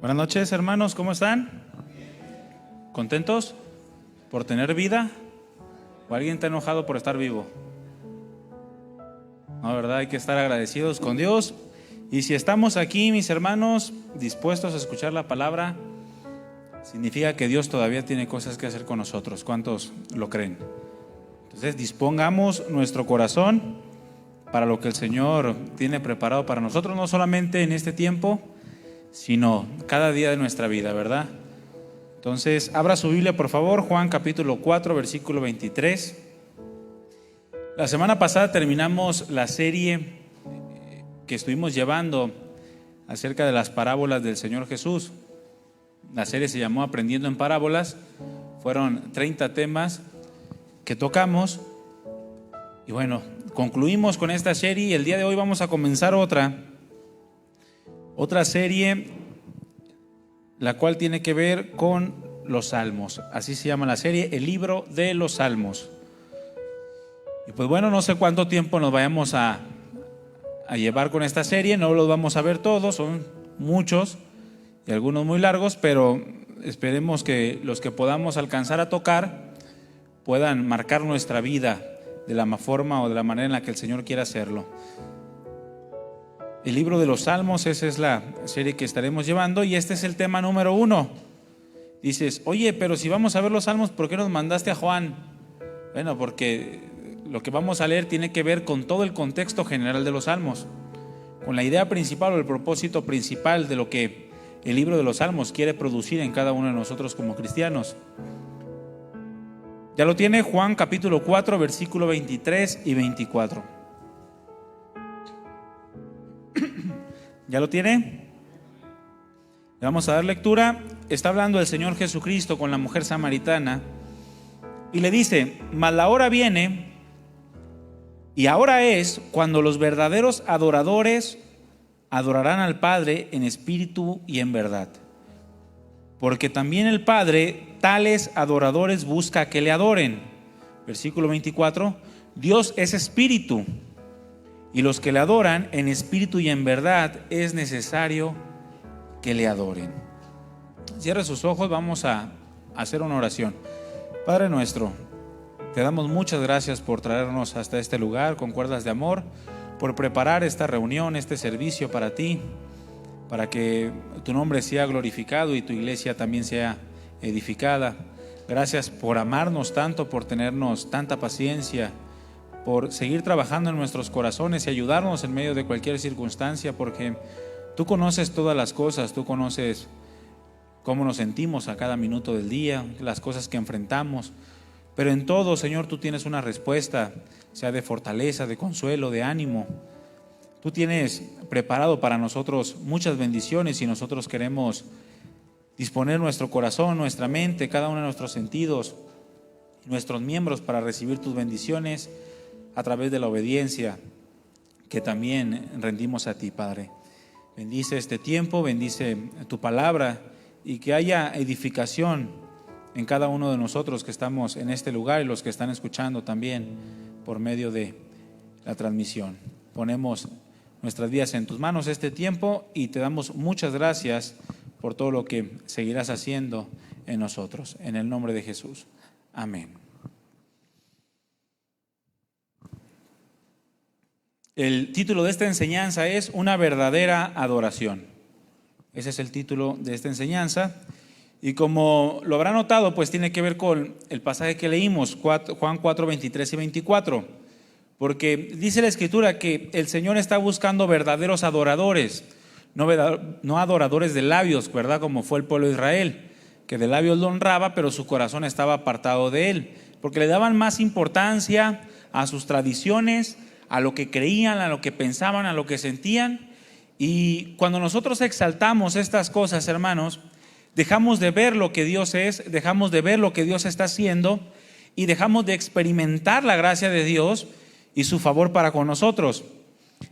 Buenas noches, hermanos, ¿cómo están? ¿Contentos por tener vida? ¿O alguien está enojado por estar vivo? No, ¿verdad? Hay que estar agradecidos con Dios. Y si estamos aquí, mis hermanos, dispuestos a escuchar la palabra, significa que Dios todavía tiene cosas que hacer con nosotros. ¿Cuántos lo creen? Entonces, dispongamos nuestro corazón para lo que el Señor tiene preparado para nosotros, no solamente en este tiempo, sino cada día de nuestra vida, ¿verdad? Entonces, abra su Biblia, por favor, Juan capítulo 4, versículo 23. La semana pasada terminamos la serie que estuvimos llevando acerca de las parábolas del Señor Jesús. La serie se llamó Aprendiendo en Parábolas. Fueron 30 temas que tocamos. Y bueno, concluimos con esta serie y el día de hoy vamos a comenzar otra serie, la cual tiene que ver con los Salmos. Así se llama la serie, el libro de los Salmos. Y pues bueno, no sé cuánto tiempo nos vayamos a llevar con esta serie. No los vamos a ver todos, son muchos y algunos muy largos, pero esperemos que los que podamos alcanzar a tocar puedan marcar nuestra vida de la forma o de la manera en la que el Señor quiera hacerlo. El libro de los Salmos, esa es la serie que estaremos llevando y este es el tema número 1. Dices, oye, pero si vamos a ver los Salmos, ¿por qué nos mandaste a Juan? Bueno, porque lo que vamos a leer tiene que ver con todo el contexto general de los Salmos, con la idea principal o el propósito principal de lo que el libro de los Salmos quiere producir en cada uno de nosotros como cristianos. Ya lo tiene Juan capítulo 4, versículo 23 y 24. ¿Ya lo tiene? Le vamos a dar lectura. Está hablando el Señor Jesucristo con la mujer samaritana y le dice: mas la hora viene y ahora es cuando los verdaderos adoradores adorarán al Padre en espíritu y en verdad, porque también el Padre tales adoradores busca que le adoren. Versículo 24: Dios es espíritu, y los que le adoran en espíritu y en verdad es necesario que le adoren. Cierre sus ojos, vamos a hacer una oración. Padre nuestro, te damos muchas gracias por traernos hasta este lugar con cuerdas de amor, por preparar esta reunión, este servicio para ti, para que tu nombre sea glorificado y tu iglesia también sea edificada. Gracias por amarnos tanto, por tenernos tanta paciencia, por seguir trabajando en nuestros corazones y ayudarnos en medio de cualquier circunstancia, porque tú conoces todas las cosas, tú conoces cómo nos sentimos a cada minuto del día, las cosas que enfrentamos, pero en todo, Señor, tú tienes una respuesta, sea de fortaleza, de consuelo, de ánimo. Tú tienes preparado para nosotros muchas bendiciones y nosotros queremos disponer nuestro corazón, nuestra mente, cada uno de nuestros sentidos, nuestros miembros para recibir tus bendiciones a través de la obediencia que también rendimos a ti, Padre. Bendice este tiempo, bendice tu palabra y que haya edificación en cada uno de nosotros que estamos en este lugar y los que están escuchando también por medio de la transmisión. Ponemos nuestras vidas en tus manos este tiempo y te damos muchas gracias por todo lo que seguirás haciendo en nosotros. En el nombre de Jesús. Amén. El título de esta enseñanza es Una verdadera adoración. Ese es el título de esta enseñanza. Y como lo habrá notado, pues tiene que ver con el pasaje que leímos, Juan 4, 23 y 24. Porque dice la Escritura que el Señor está buscando verdaderos adoradores, no adoradores de labios, ¿verdad? Como fue el pueblo de Israel, que de labios lo honraba, pero su corazón estaba apartado de él, porque le daban más importancia a sus tradiciones, a lo que creían, a lo que pensaban, a lo que sentían. Y cuando nosotros exaltamos estas cosas, hermanos, dejamos de ver lo que Dios es, dejamos de ver lo que Dios está haciendo y dejamos de experimentar la gracia de Dios y su favor para con nosotros.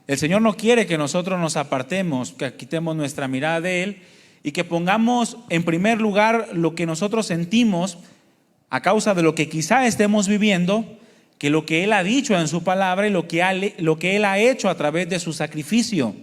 El Señor no quiere que nosotros nos apartemos, que quitemos nuestra mirada de Él y que pongamos en primer lugar lo que nosotros sentimos a causa de lo que quizá estemos viviendo, que lo que Él ha dicho en su palabra y lo que Él ha hecho a través de su sacrificio.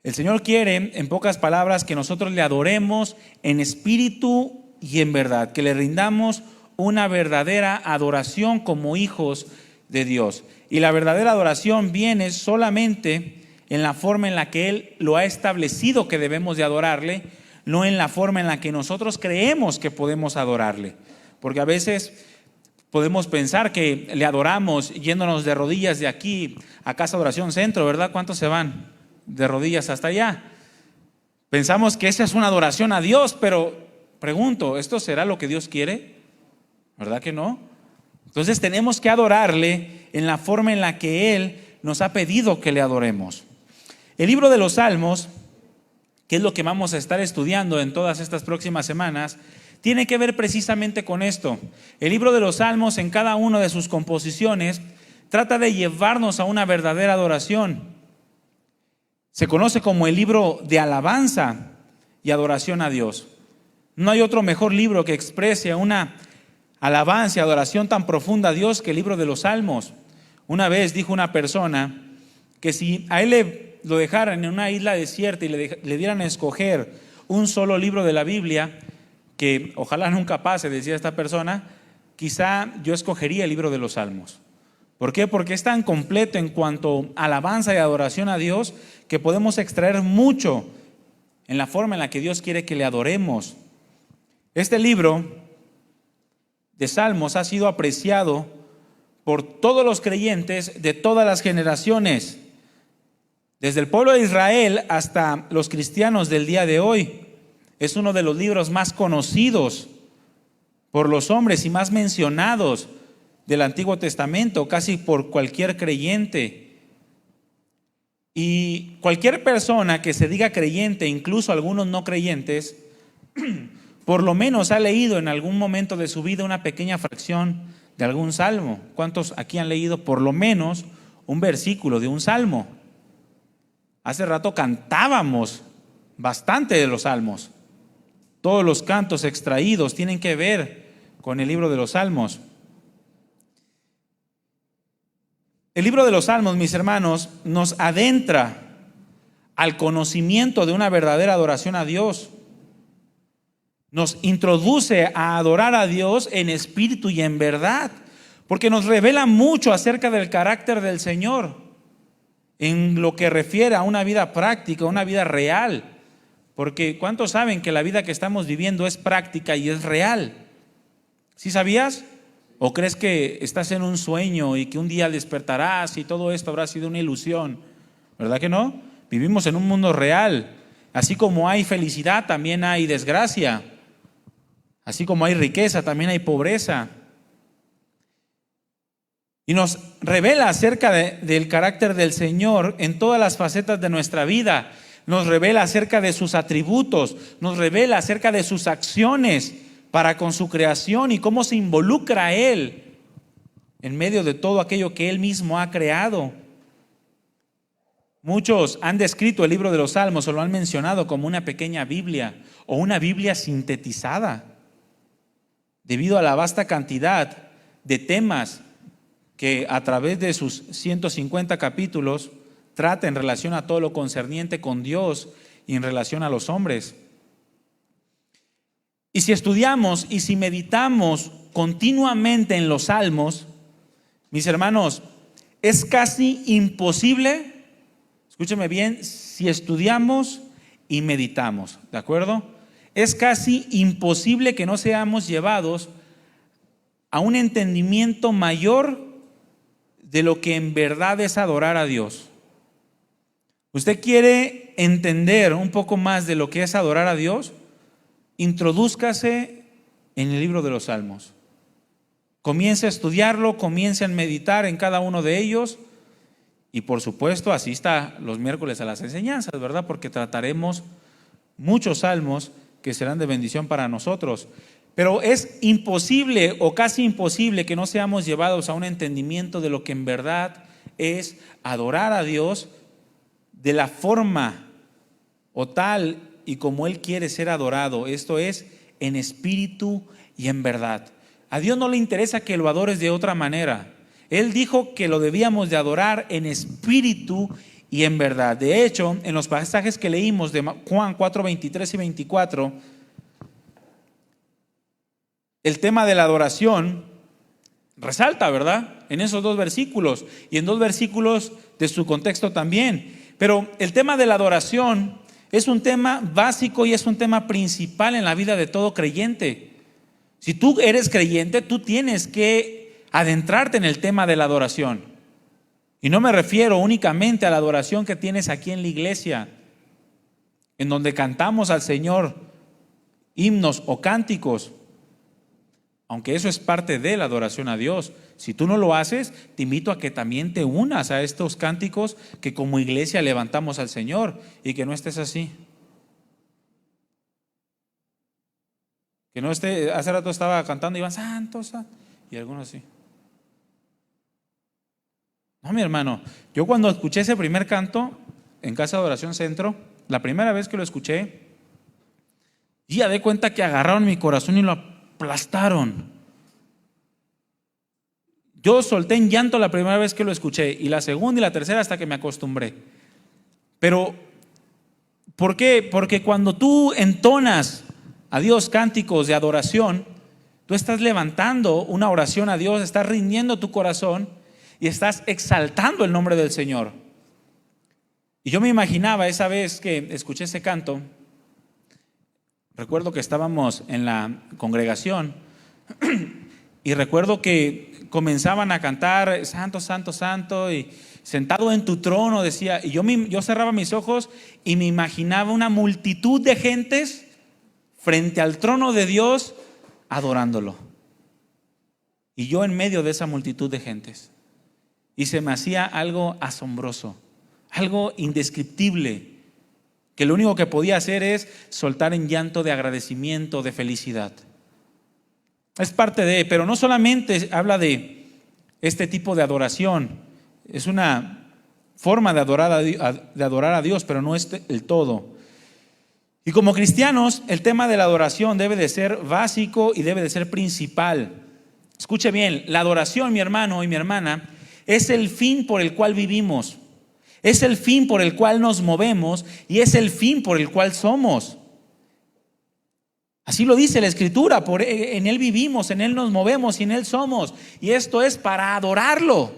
El Señor quiere, en pocas palabras, que nosotros le adoremos en espíritu y en verdad, que le rindamos una verdadera adoración como hijos de Dios. Y la verdadera adoración viene solamente en la forma en la que Él lo ha establecido que debemos de adorarle, no en la forma en la que nosotros creemos que podemos adorarle. Porque a veces podemos pensar que le adoramos yéndonos de rodillas de aquí a Casa de Oración Centro, ¿verdad? ¿Cuántos se van de rodillas hasta allá? Pensamos que esa es una adoración a Dios, pero pregunto, ¿esto será lo que Dios quiere? ¿Verdad que no? Entonces tenemos que adorarle en la forma en la que Él nos ha pedido que le adoremos. El libro de los Salmos, que es lo que vamos a estar estudiando en todas estas próximas semanas, tiene que ver precisamente con esto. El libro de los Salmos, en cada una de sus composiciones, trata de llevarnos a una verdadera adoración. Se conoce como el libro de alabanza y adoración a Dios. No hay otro mejor libro que exprese una alabanza y adoración tan profunda a Dios que el libro de los Salmos. Una vez dijo una persona que si a él lo dejaran en una isla desierta y le dieran a escoger un solo libro de la Biblia, que ojalá nunca pase, decía esta persona, quizá yo escogería el libro de los Salmos. ¿Por qué? Porque es tan completo en cuanto a alabanza y adoración a Dios que podemos extraer mucho en la forma en la que Dios quiere que le adoremos. Este libro de Salmos ha sido apreciado por todos los creyentes de todas las generaciones, desde el pueblo de Israel hasta los cristianos del día de hoy. Es uno de los libros más conocidos por los hombres y más mencionados del Antiguo Testamento, casi por cualquier creyente. Y cualquier persona que se diga creyente, incluso algunos no creyentes, por lo menos ha leído en algún momento de su vida una pequeña fracción de algún salmo. ¿Cuántos aquí han leído por lo menos un versículo de un salmo? Hace rato cantábamos bastante de los salmos. Todos los cantos extraídos tienen que ver con el libro de los Salmos. El libro de los Salmos, mis hermanos, nos adentra al conocimiento de una verdadera adoración a Dios. Nos introduce a adorar a Dios en espíritu y en verdad, porque nos revela mucho acerca del carácter del Señor, en lo que refiere a una vida práctica, una vida real. Porque ¿cuántos saben que la vida que estamos viviendo es práctica y es real? ¿Sí sabías? ¿O crees que estás en un sueño y que un día despertarás y todo esto habrá sido una ilusión? ¿Verdad que no? Vivimos en un mundo real. Así como hay felicidad, también hay desgracia. Así como hay riqueza, también hay pobreza. Y nos revela acerca del carácter del Señor en todas las facetas de nuestra vida. Nos revela acerca de sus atributos, nos revela acerca de sus acciones para con su creación y cómo se involucra Él en medio de todo aquello que Él mismo ha creado. Muchos han descrito el libro de los Salmos o lo han mencionado como una pequeña Biblia o una Biblia sintetizada, debido a la vasta cantidad de temas que a través de sus 150 capítulos trata en relación a todo lo concerniente con Dios y en relación a los hombres. Y si estudiamos y si meditamos continuamente en los salmos, mis hermanos, es casi imposible, escúcheme bien, si estudiamos y meditamos, ¿de acuerdo? Es casi imposible que no seamos llevados a un entendimiento mayor de lo que en verdad es adorar a Dios. ¿Usted quiere entender un poco más de lo que es adorar a Dios? Introdúzcase en el libro de los Salmos. Comience a estudiarlo, comience a meditar en cada uno de ellos y por supuesto asista los miércoles a las enseñanzas, ¿verdad? Porque trataremos muchos salmos que serán de bendición para nosotros. Pero es imposible o casi imposible que no seamos llevados a un entendimiento de lo que en verdad es adorar a Dios de la forma o tal y como Él quiere ser adorado. Esto es en espíritu y en verdad. A Dios no le interesa que lo adores de otra manera. Él dijo que lo debíamos de adorar en espíritu y en verdad. De hecho, en los pasajes que leímos de Juan 4, 23 y 24, el tema de la adoración resalta, ¿verdad? En esos dos versículos y en dos versículos de su contexto también. Pero el tema de la adoración es un tema básico y es un tema principal en la vida de todo creyente. Si tú eres creyente, tú tienes que adentrarte en el tema de la adoración. Y no me refiero únicamente a la adoración que tienes aquí en la iglesia, en donde cantamos al Señor himnos o cánticos, aunque eso es parte de la adoración a Dios. Si tú no lo haces, te invito a que también te unas a estos cánticos que como iglesia levantamos al Señor, y que no estés así. Que no esté, hace rato estaba cantando y iban santos, y algunos así. No, mi hermano, yo cuando escuché ese primer canto en Casa de Adoración Centro, la primera vez que lo escuché, ya de cuenta que agarraron mi corazón y lo aplastaron. Yo solté en llanto la primera vez que lo escuché, y la segunda y la tercera hasta que me acostumbré. Pero, ¿por qué? Porque cuando tú entonas a Dios cánticos de adoración, tú estás levantando una oración a Dios, estás rindiendo tu corazón y estás exaltando el nombre del Señor. Y yo me imaginaba esa vez que escuché ese canto, recuerdo que estábamos en la congregación y recuerdo que comenzaban a cantar santo, santo, santo, y sentado en tu trono decía, y yo cerraba mis ojos y me imaginaba una multitud de gentes frente al trono de Dios adorándolo, y yo en medio de esa multitud de gentes, y se me hacía algo asombroso, algo indescriptible, que lo único que podía hacer es soltar en llanto de agradecimiento, de felicidad. Es parte de, pero no solamente habla de este tipo de adoración, es una forma de adorar a Dios, pero no es el todo. Y como cristianos, el tema de la adoración debe de ser básico y debe de ser principal. Escuche bien, la adoración, mi hermano y mi hermana, es el fin por el cual vivimos, es el fin por el cual nos movemos y es el fin por el cual somos. Así lo dice la Escritura, en Él vivimos, en Él nos movemos y en Él somos. Y esto es para adorarlo.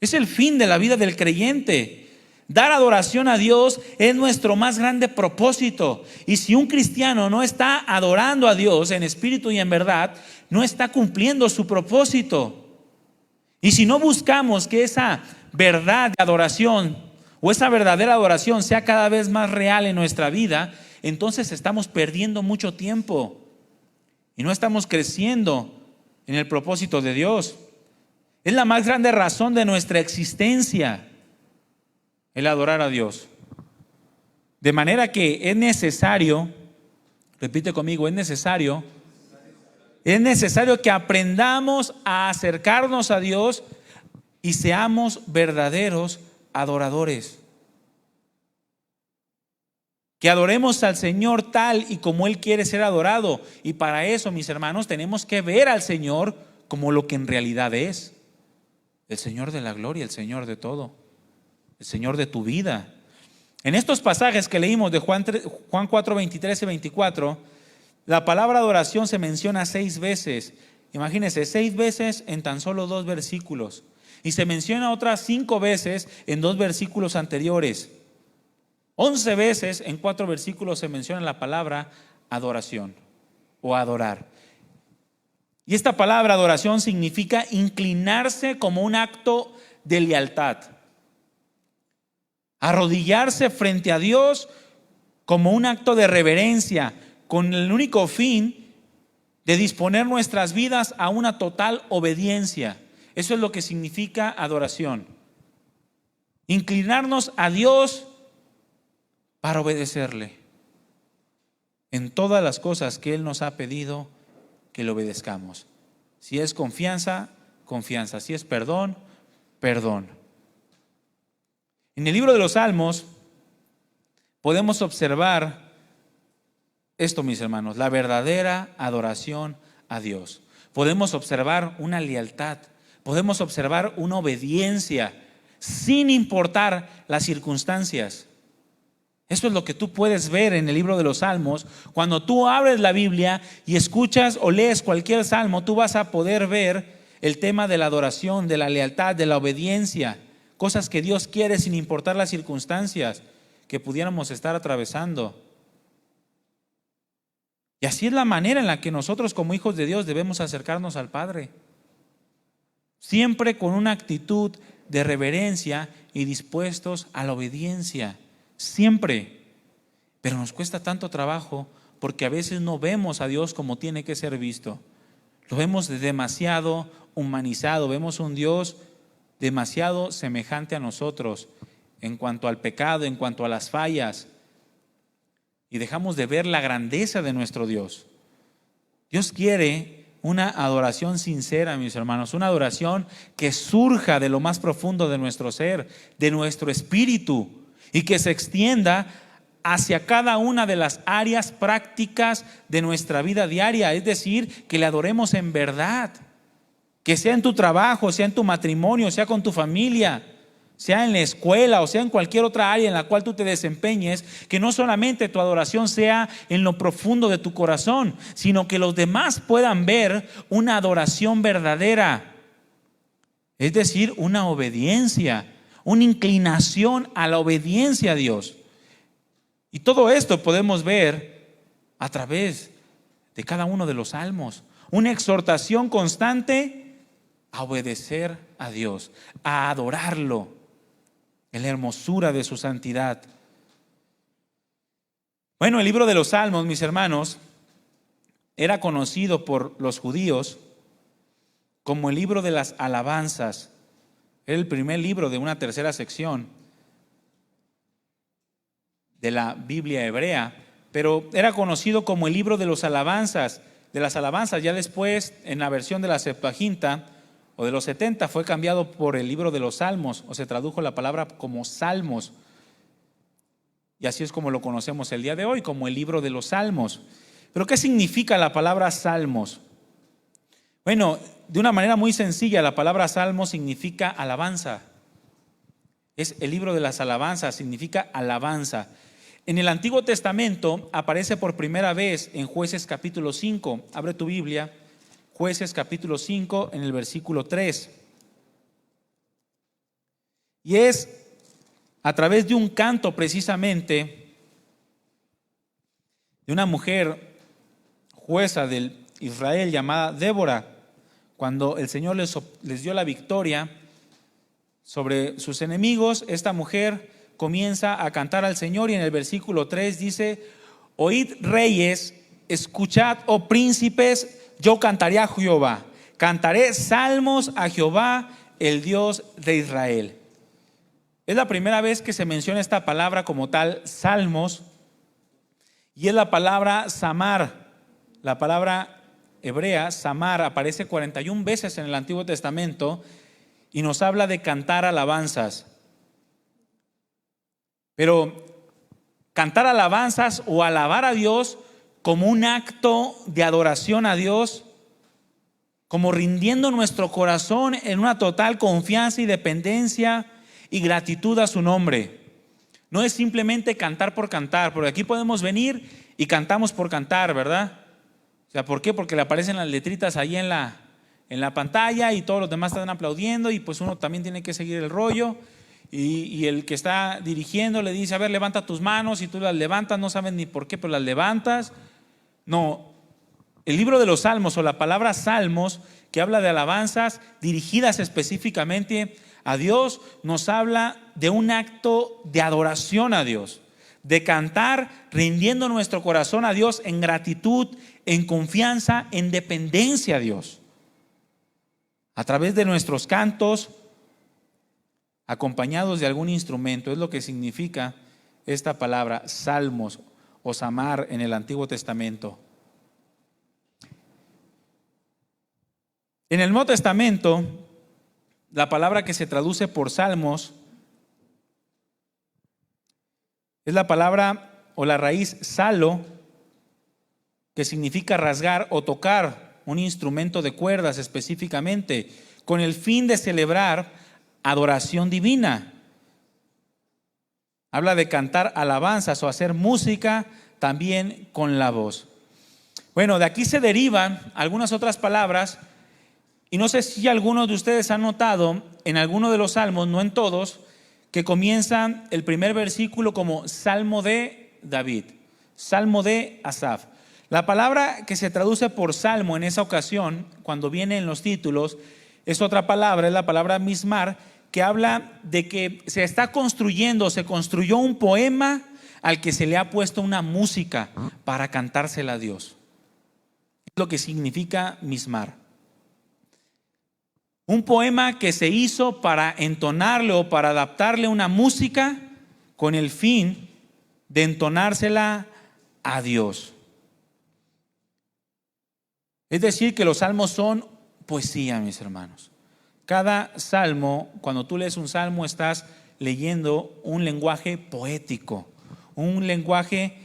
Es el fin de la vida del creyente. Dar adoración a Dios es nuestro más grande propósito. Y si un cristiano no está adorando a Dios en espíritu y en verdad, no está cumpliendo su propósito. Y si no buscamos que esa verdad de adoración o esa verdadera adoración sea cada vez más real en nuestra vida, entonces estamos perdiendo mucho tiempo y no estamos creciendo en el propósito de Dios. Es la más grande razón de nuestra existencia, el adorar a Dios. De manera que es necesario, repite conmigo, es necesario que aprendamos a acercarnos a Dios y seamos verdaderos adoradores. Que adoremos al Señor tal y como Él quiere ser adorado. Y para eso, mis hermanos, tenemos que ver al Señor como lo que en realidad es: el Señor de la gloria, el Señor de todo, el Señor de tu vida. En estos pasajes que leímos de Juan 4, 23 y 24, la palabra adoración se menciona 6 veces. Imagínense, 6 veces en tan solo 2 versículos. Y se menciona otras 5 veces en 2 versículos anteriores. 11 veces en 4 versículos se menciona la palabra adoración o adorar. Y esta palabra adoración significa inclinarse como un acto de lealtad. Arrodillarse frente a Dios como un acto de reverencia, con el único fin de disponer nuestras vidas a una total obediencia. Eso es lo que significa adoración. Inclinarnos a Dios para obedecerle en todas las cosas que Él nos ha pedido que le obedezcamos. Si es confianza, confianza. Si es perdón, perdón. En el libro de los Salmos podemos observar esto, mis hermanos, la verdadera adoración a Dios. Podemos observar una lealtad, podemos observar una obediencia. sin importar las circunstancias. Eso es lo que tú puedes ver en el libro de los Salmos. Cuando tú abres la Biblia y escuchas o lees cualquier salmo, tú vas a poder ver el tema de la adoración, de la lealtad, de la obediencia, cosas que Dios quiere sin importar las circunstancias que pudiéramos estar atravesando. Y así es la manera en la que nosotros como hijos de Dios debemos acercarnos al Padre. Siempre con una actitud de reverencia y dispuestos a la obediencia. Siempre. Pero nos cuesta tanto trabajo porque a veces no vemos a Dios como tiene que ser visto. Lo vemos demasiado humanizado. Vemos un Dios demasiado semejante a nosotros en cuanto al pecado, en cuanto a las fallas. Y dejamos de ver la grandeza de nuestro Dios. Dios quiere una adoración sincera, mis hermanos, una adoración que surja de lo más profundo de nuestro ser, de nuestro espíritu, y que se extienda hacia cada una de las áreas prácticas de nuestra vida diaria. Es decir, que le adoremos en verdad, que sea en tu trabajo, sea en tu matrimonio, sea con tu familia, sea en la escuela o sea en cualquier otra área en la cual tú te desempeñes, que no solamente tu adoración sea en lo profundo de tu corazón, sino que los demás puedan ver una adoración verdadera, es decir, una obediencia, una inclinación a la obediencia a Dios. Y todo esto podemos ver a través de cada uno de los salmos, una exhortación constante a obedecer a Dios, a adorarlo en la hermosura de su santidad. Bueno, el libro de los Salmos, mis hermanos, era conocido por los judíos como el libro de las alabanzas. Era el primer libro de una tercera sección de la Biblia hebrea, pero era conocido como el libro de las alabanzas. Ya después, en la versión de la Septuaginta o de los 70, fue cambiado por el libro de los Salmos, o se tradujo la palabra como Salmos. Y así es como lo conocemos el día de hoy, como el libro de los Salmos. ¿Pero qué significa la palabra Salmos? Bueno, de una manera muy sencilla, la palabra Salmo significa alabanza. Es el libro de las alabanzas, significa alabanza. En el Antiguo Testamento aparece por primera vez en Jueces capítulo 5. Abre tu Biblia, Jueces capítulo 5 en el versículo 3. Y es a través de un canto precisamente de una mujer jueza del Israel llamada Débora, cuando el Señor les dio la victoria sobre sus enemigos. Esta mujer comienza a cantar al Señor y en el versículo 3 dice: oíd reyes, escuchad, oh príncipes, yo cantaré a Jehová, cantaré salmos a Jehová, el Dios de Israel. Es la primera vez que se menciona esta palabra como tal, salmos, y es la palabra samar. La palabra hebrea, samar, aparece 41 veces en el Antiguo Testamento y nos habla de cantar alabanzas. Pero cantar alabanzas o alabar a Dios como un acto de adoración a Dios, como rindiendo nuestro corazón en una total confianza y dependencia y gratitud a su nombre. No es simplemente cantar por cantar, porque aquí podemos venir y cantamos por cantar, ¿verdad? O sea, ¿por qué? Porque le aparecen las letritas ahí en la pantalla y todos los demás están aplaudiendo y pues uno también tiene que seguir el rollo. Y el que está dirigiendo le dice: a ver, levanta tus manos, y tú las levantas, no sabes ni por qué, pero las levantas. No, el libro de los Salmos, o la palabra salmos, que habla de alabanzas dirigidas específicamente a Dios, nos habla de un acto de adoración a Dios, de cantar rindiendo nuestro corazón a Dios en gratitud, en confianza, en dependencia a Dios. A través de nuestros cantos, acompañados de algún instrumento, es lo que significa esta palabra salmos o samar en el Antiguo Testamento. En el Nuevo Testamento, la palabra que se traduce por salmos es la palabra o la raíz salo, que significa rasgar o tocar un instrumento de cuerdas específicamente, con el fin de celebrar adoración divina. Habla de cantar alabanzas o hacer música también con la voz. Bueno, de aquí se derivan algunas otras palabras, y no sé si algunos de ustedes han notado en alguno de los salmos, no en todos, que comienzan el primer versículo como Salmo de David, Salmo de Asaf. La palabra que se traduce por salmo en esa ocasión, cuando viene en los títulos, es otra palabra, es la palabra mismar, que habla de que se está construyendo, se construyó un poema al que se le ha puesto una música para cantársela a Dios. Es lo que significa mismar. Un poema que se hizo para entonarle o para adaptarle una música con el fin de entonársela a Dios. Es decir, que los salmos son poesía, mis hermanos. Cada salmo, cuando tú lees un salmo, estás leyendo un lenguaje poético, un lenguaje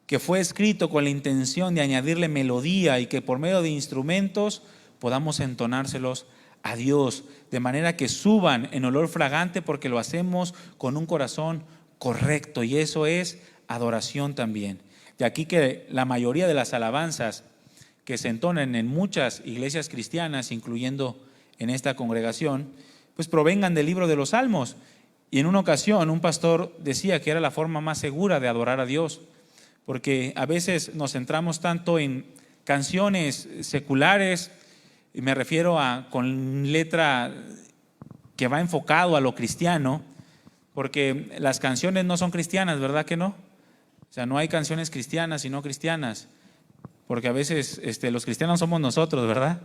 que fue escrito con la intención de añadirle melodía y que por medio de instrumentos podamos entonárselos a Dios, de manera que suban en olor fragante, porque lo hacemos con un corazón correcto, y eso es adoración también. De aquí que la mayoría de las alabanzas que se entonan en muchas iglesias cristianas, incluyendo en esta congregación, pues provengan del libro de los Salmos. Y en una ocasión un pastor decía que era la forma más segura de adorar a Dios, porque a veces nos centramos tanto en canciones seculares, y me refiero a con letra que va enfocado a lo cristiano, porque las canciones no son cristianas, ¿verdad que no? O sea, no hay canciones cristianas y no cristianas, porque a veces los cristianos somos nosotros, ¿verdad?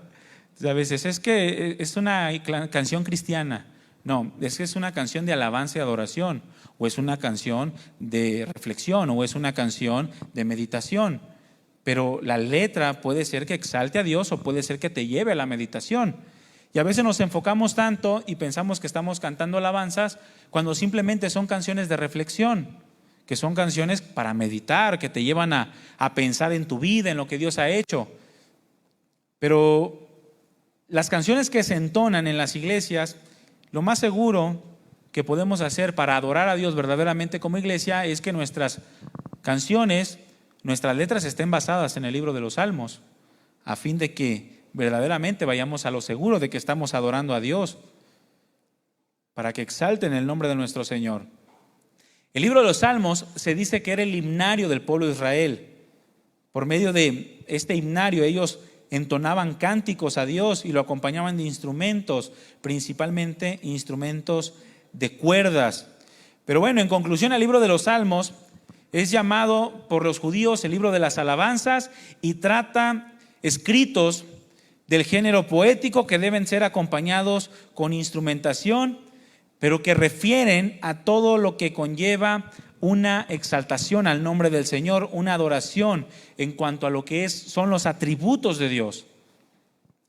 A veces es que es una canción cristiana. No, es que es una canción de alabanza y adoración, o es una canción de reflexión, o es una canción de meditación. Pero la letra puede ser que exalte a Dios o puede ser que te lleve a la meditación. Y a veces nos enfocamos tanto y pensamos que estamos cantando alabanzas cuando simplemente son canciones de reflexión, que son canciones para meditar, que te llevan a pensar en tu vida, en lo que Dios ha hecho. Pero las canciones que se entonan en las iglesias, lo más seguro que podemos hacer para adorar a Dios verdaderamente como iglesia es que nuestras canciones, nuestras letras estén basadas en el libro de los Salmos, a fin de que verdaderamente vayamos a lo seguro de que estamos adorando a Dios, para que exalten el nombre de nuestro Señor. El libro de los Salmos se dice que era el himnario del pueblo de Israel. Por medio de este himnario ellos entonaban cánticos a Dios y lo acompañaban de instrumentos, principalmente instrumentos de cuerdas. Pero bueno, en conclusión, el libro de los Salmos es llamado por los judíos el libro de las alabanzas y trata escritos del género poético que deben ser acompañados con instrumentación, pero que refieren a todo lo que conlleva una exaltación al nombre del Señor, una adoración en cuanto a lo que son los atributos de Dios,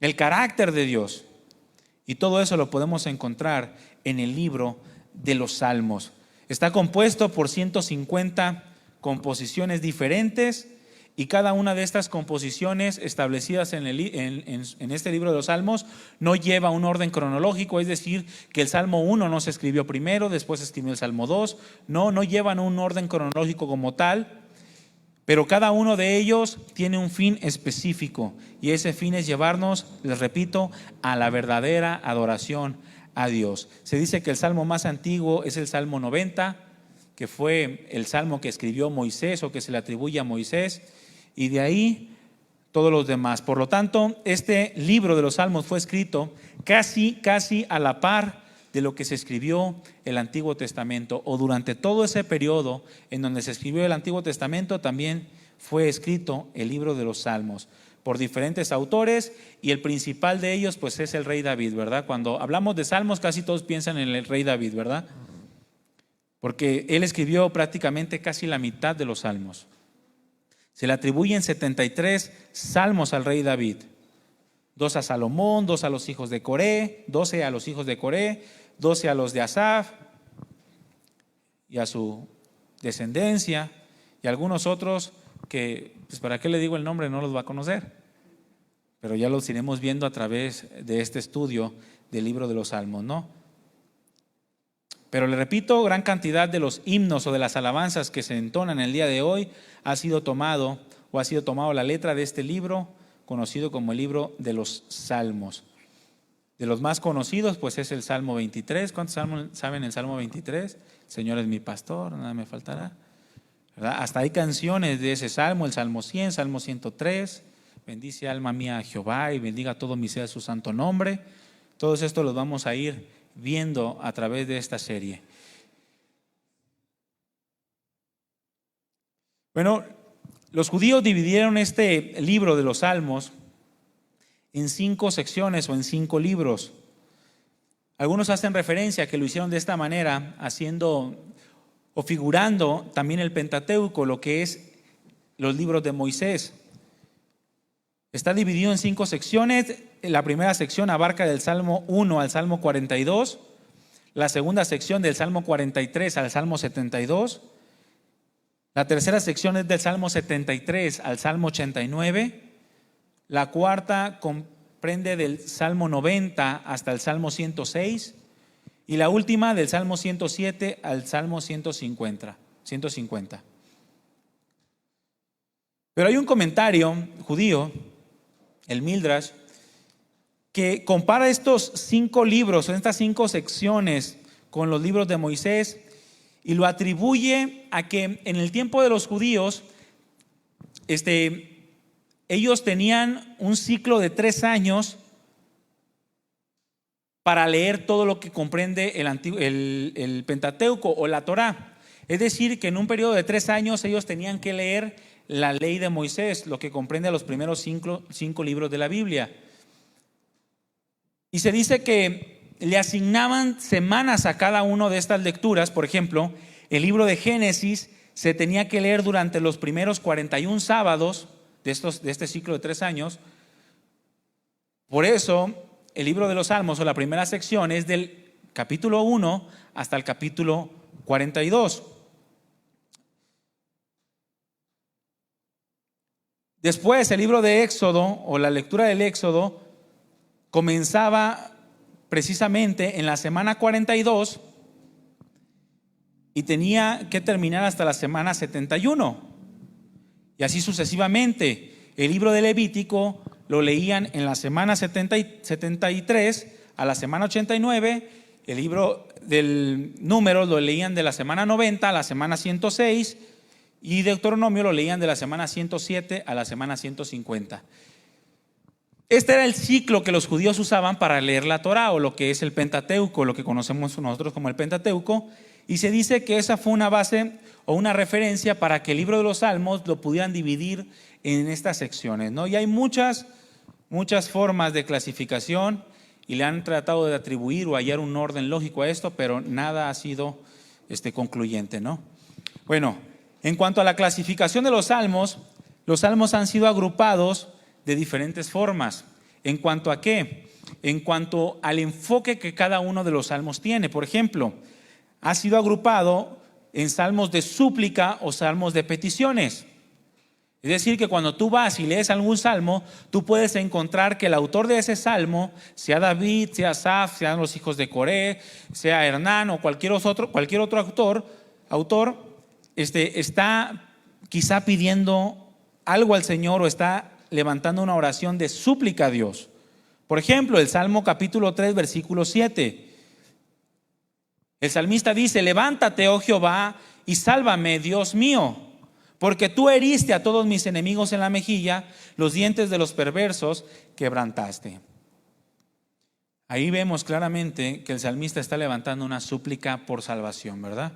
el carácter de Dios. Y todo eso lo podemos encontrar en el libro de los Salmos. Está compuesto por 150 composiciones diferentes, y cada una de estas composiciones establecidas en este libro de los Salmos no lleva un orden cronológico, es decir, que el Salmo 1 no se escribió primero, después se escribió el Salmo 2, no llevan un orden cronológico como tal, pero cada uno de ellos tiene un fin específico, y ese fin es llevarnos, les repito, a la verdadera adoración a Dios. Se dice que el Salmo más antiguo es el Salmo 90, que fue el Salmo que escribió Moisés o que se le atribuye a Moisés, y de ahí todos los demás. Por lo tanto, este libro de los Salmos fue escrito casi a la par de lo que se escribió el Antiguo Testamento, o durante todo ese periodo en donde se escribió el Antiguo Testamento también fue escrito el libro de los Salmos por diferentes autores, y el principal de ellos pues es el rey David, ¿verdad? Cuando hablamos de Salmos casi todos piensan en el rey David, ¿verdad? Porque él escribió prácticamente casi la mitad de los salmos. Se le atribuyen 73 salmos al rey David. 2 a Salomón, 2 a los hijos de Coré, 12 a los hijos de Coré, 12 a los de Asaf y a su descendencia, y algunos otros que, pues para qué le digo el nombre, no los va a conocer, pero ya los iremos viendo a través de este estudio del libro de los Salmos, ¿no? Pero le repito, gran cantidad de los himnos o de las alabanzas que se entonan el día de hoy ha sido tomado la letra de este libro, conocido como el libro de los Salmos. De los más conocidos, pues es el Salmo 23. ¿Cuántos saben el Salmo 23? Señor es mi pastor, nada me faltará. ¿Verdad? Hasta hay canciones de ese Salmo, el Salmo 100, Salmo 103. Bendice alma mía a Jehová y bendiga todo mi ser su santo nombre. Todos estos los vamos a ir viendo a través de esta serie. Bueno, los judíos dividieron este libro de los Salmos en 5 secciones o en 5 libros. Algunos hacen referencia a que lo hicieron de esta manera, haciendo o figurando también el Pentateuco, lo que es los libros de Moisés. Está dividido en 5 secciones. La primera sección abarca del Salmo 1 al Salmo 42. La segunda sección del Salmo 43 al Salmo 72. La tercera sección es del Salmo 73 al Salmo 89. La cuarta comprende del Salmo 90 hasta el Salmo 106. Y la última del Salmo 107 al Salmo 150. Pero hay un comentario judío, el Midrash, que compara estos 5 libros, o estas 5 secciones, con los libros de Moisés, y lo atribuye a que en el tiempo de los judíos, ellos tenían un ciclo de 3 años para leer todo lo que comprende el Pentateuco o la Torá. Es decir, que en un periodo de 3 años ellos tenían que leer la ley de Moisés, lo que comprende a los primeros 5 libros de la Biblia. Y se dice que le asignaban semanas a cada una de estas lecturas. Por ejemplo, el libro de Génesis se tenía que leer durante los primeros 41 sábados de este ciclo de 3 años. Por eso, el libro de los Salmos o la primera sección es del capítulo 1 hasta el capítulo 42. Después, el libro de Éxodo o la lectura del Éxodo comenzaba precisamente en la semana 42 y tenía que terminar hasta la semana 71. Y así sucesivamente. El libro de Levítico lo leían en la semana 73 a la semana 89. El libro del Números lo leían de la semana 90 a la semana 106. Y Deuteronomio lo leían de la semana 107 a la semana 150. Este era el ciclo que los judíos usaban para leer la Torá, o lo que es el Pentateuco, lo que conocemos nosotros como el Pentateuco. Y se dice que esa fue una base o una referencia para que el libro de los Salmos lo pudieran dividir en estas secciones, ¿no? Y hay muchas formas de clasificación y le han tratado de atribuir o hallar un orden lógico a esto, pero nada ha sido concluyente, ¿no? Bueno, en cuanto a la clasificación de los salmos han sido agrupados de diferentes formas. ¿En cuanto a qué? En cuanto al enfoque que cada uno de los salmos tiene. Por ejemplo, ha sido agrupado en salmos de súplica o salmos de peticiones. Es decir, que cuando tú vas y lees algún salmo, tú puedes encontrar que el autor de ese salmo, sea David, sea Asaf, sean los hijos de Coré, sea Hernán o cualquier otro autor, está quizá pidiendo algo al Señor o está levantando una oración de súplica a Dios. Por ejemplo, el Salmo capítulo 3, versículo 7. El salmista dice: levántate, oh Jehová, y sálvame, Dios mío, porque tú heriste a todos mis enemigos en la mejilla, los dientes de los perversos quebrantaste. Ahí vemos claramente que el salmista está levantando una súplica por salvación, ¿verdad?